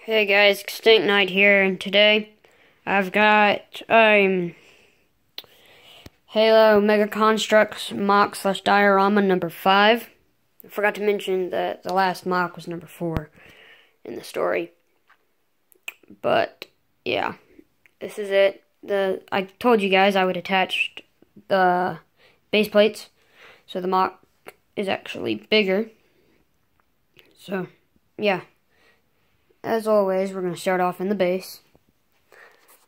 Hey guys, Extinct Knight here, and today I've got Halo Mega Construx mock / diorama number 5. I forgot to mention that the last mock was number 4 in the story. But yeah, this is it. I told you guys I would attach the base plates, so the mock is actually bigger. So yeah. As always, we're going to start off in the base.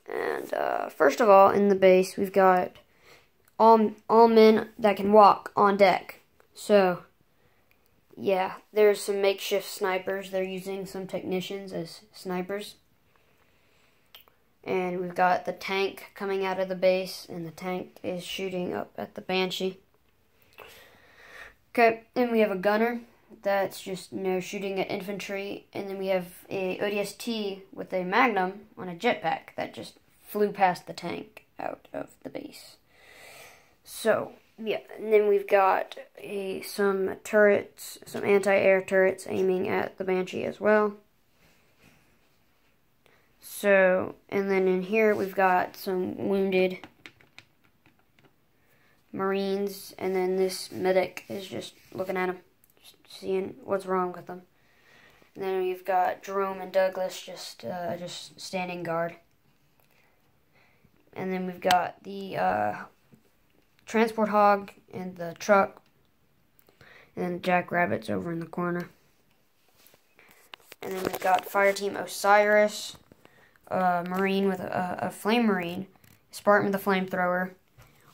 And first of all, in the base, we've got all men that can walk on deck. So, yeah, there's some makeshift snipers. They're using some technicians as snipers. And we've got the tank coming out of the base, and the tank is shooting up at the Banshee. Okay, then we have a gunner that's just, shooting at infantry, and then we have a ODST with a Magnum on a jetpack that just flew past the tank out of the base. So, yeah, and then we've got some turrets, some anti-air turrets aiming at the Banshee as well. So, and then in here we've got some wounded Marines, and then this medic is just looking at them, seeing what's wrong with them. And then we've got Jerome and Douglas just standing guard. And then we've got the transport hog and the truck, and then the jackrabbits over in the corner. And then we've got fire team Osiris, Marine with a flame Marine, Spartan with a flamethrower,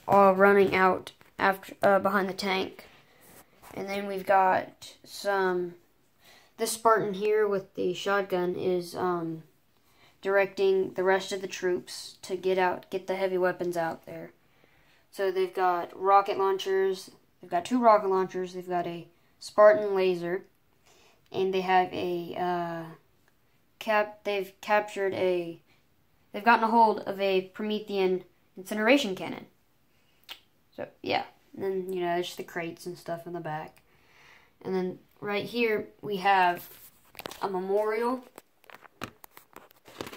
all running out after behind the tank. And then we've got this Spartan here with the shotgun is directing the rest of the troops to get the heavy weapons out there. So they've got rocket launchers, they've got 2 rocket launchers, they've got a Spartan laser, and they have they've gotten a hold of a Promethean incineration cannon. So, yeah. And then, there's the crates and stuff in the back. And then right here, we have a memorial.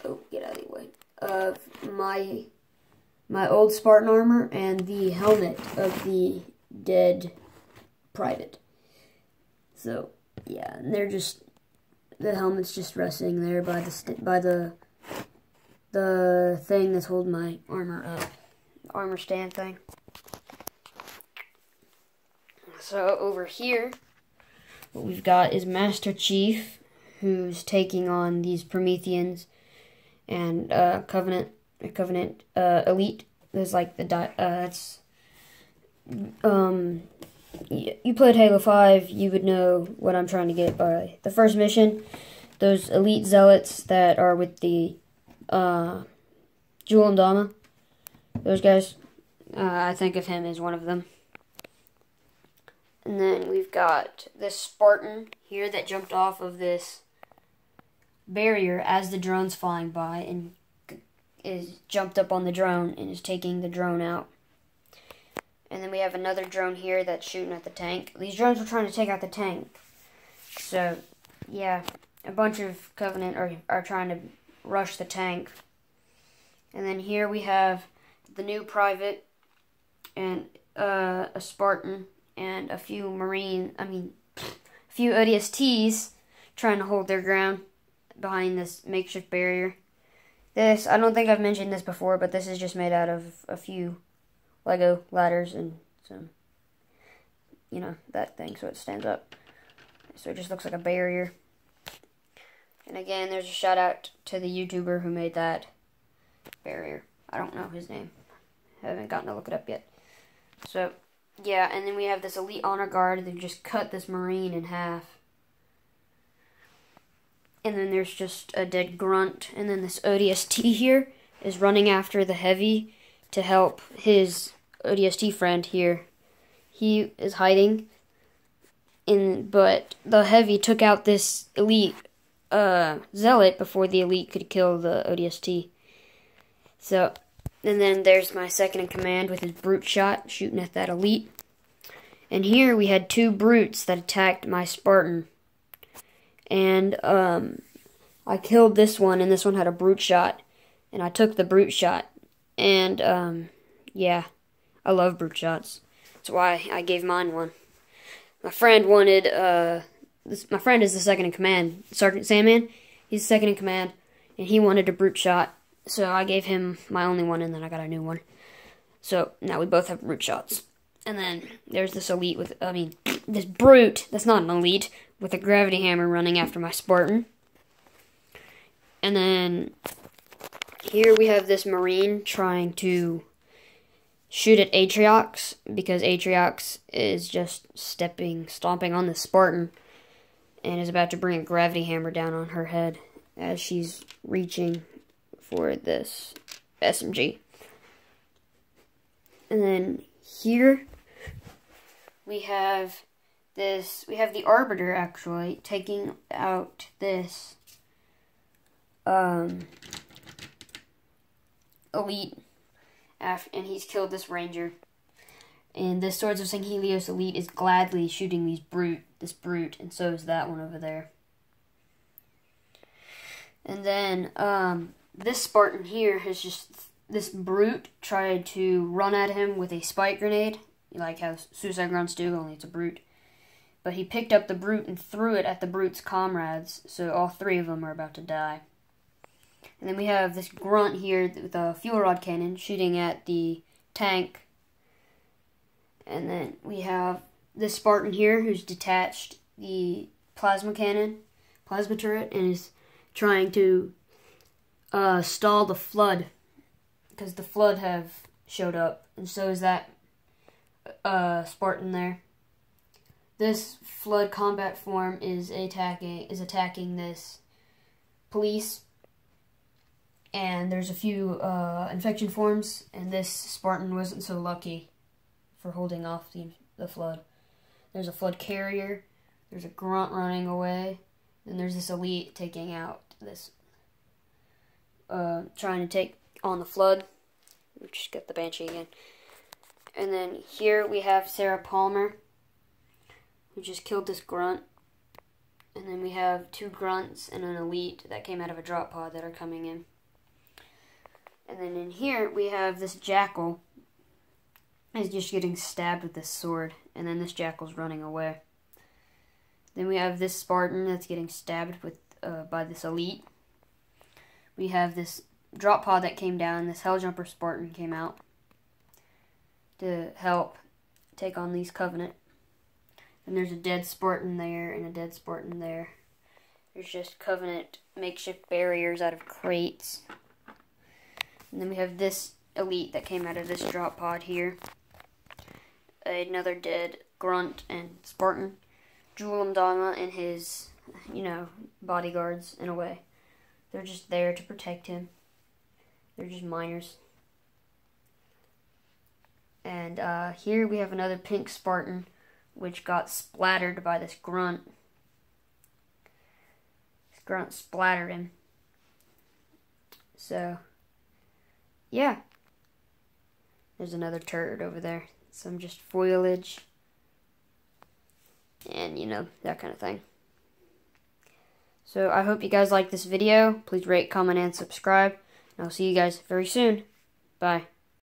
Oh, get out of the way. Of my old Spartan armor and the helmet of the dead private. So, yeah, and they're just, the helmet's just resting there by the thing that's holding my armor up. The armor stand thing. So over here, what we've got is Master Chief, who's taking on these Prometheans and Covenant Elite. There's like you played Halo 5, you would know what I'm trying to get by the first mission. Those Elite Zealots that are with the Jewel and Dama, those guys, I think of him as one of them. And then we've got this Spartan here that jumped off of this barrier as the drone's flying by and is jumped up on the drone and is taking the drone out. And then we have another drone here that's shooting at the tank. These drones were trying to take out the tank. So, yeah, a bunch of Covenant are trying to rush the tank. And then here we have the new private and a Spartan and a few ODSTs trying to hold their ground behind this makeshift barrier. This, I don't think I've mentioned this before, but this is just made out of a few Lego ladders and some, that thing, so it stands up. So it just looks like a barrier. And again, there's a shout out to the YouTuber who made that barrier. I don't know his name. I haven't gotten to look it up yet. So, yeah, and then we have this Elite Honor Guard. They've just cut this Marine in half. And then there's just a dead grunt. And then this ODST here is running after the Heavy to help his ODST friend here. He is hiding. But the Heavy took out this Elite Zealot before the Elite could kill the ODST. So, and then there's my second in command with his brute shot shooting at that Elite. And here we had 2 brutes that attacked my Spartan. And I killed this one, and this one had a brute shot. And I took the brute shot. And, yeah, I love brute shots. That's why I gave mine one. My friend wanted, my friend is the second in command, Sergeant Sandman. He's the second in command, and he wanted a brute shot. So I gave him my only one, and then I got a new one. So now we both have brute shots. And then there's this elite with, this brute, that's not an elite, with a gravity hammer running after my Spartan. And then here we have this Marine trying to shoot at Atriox, because Atriox is just stomping on the Spartan, and is about to bring a gravity hammer down on her head as she's reaching for this SMG. And then here we have the Arbiter actually taking out this elite, and he's killed this Ranger. And this Swords of St. Helios elite is gladly shooting this brute, and so is that one over there. And then this Spartan here has this brute tried to run at him with a spike grenade, like how suicide grunts do, only it's a brute. But he picked up the brute and threw it at the brute's comrades, so all three of them are about to die. And then we have this grunt here with a fuel rod cannon shooting at the tank. And then we have this Spartan here who's detached the plasma turret, and is trying to stall the flood, because the flood have showed up, and so is that Spartan there. This flood combat form is attacking this police, and there's a few infection forms, and this Spartan wasn't so lucky for holding off the flood. There's a flood carrier, there's a grunt running away, and there's this elite taking out this, trying to take on the flood. We just got the Banshee again. And then here we have Sarah Palmer, who just killed this grunt. And then we have two grunts and an elite that came out of a drop pod that are coming in. And then in here we have this jackal is just getting stabbed with this sword, and then this jackal's running away. Then we have this Spartan that's getting stabbed with by this elite. We have this drop pod that came down. This Helljumper Spartan came out to help take on these Covenant. And there's a dead Spartan there and a dead Spartan there. There's just Covenant makeshift barriers out of crates. And then we have this elite that came out of this drop pod here. Another dead grunt and Spartan. Julam Dama and his, bodyguards in a way. They're just there to protect him. They're just miners. And here we have another pink Spartan, which got splattered by this grunt. This grunt splattered him. So, yeah. There's another turret over there. Some just foliage. And, that kind of thing. So, I hope you guys like this video. Please rate, comment, and subscribe. And I'll see you guys very soon. Bye.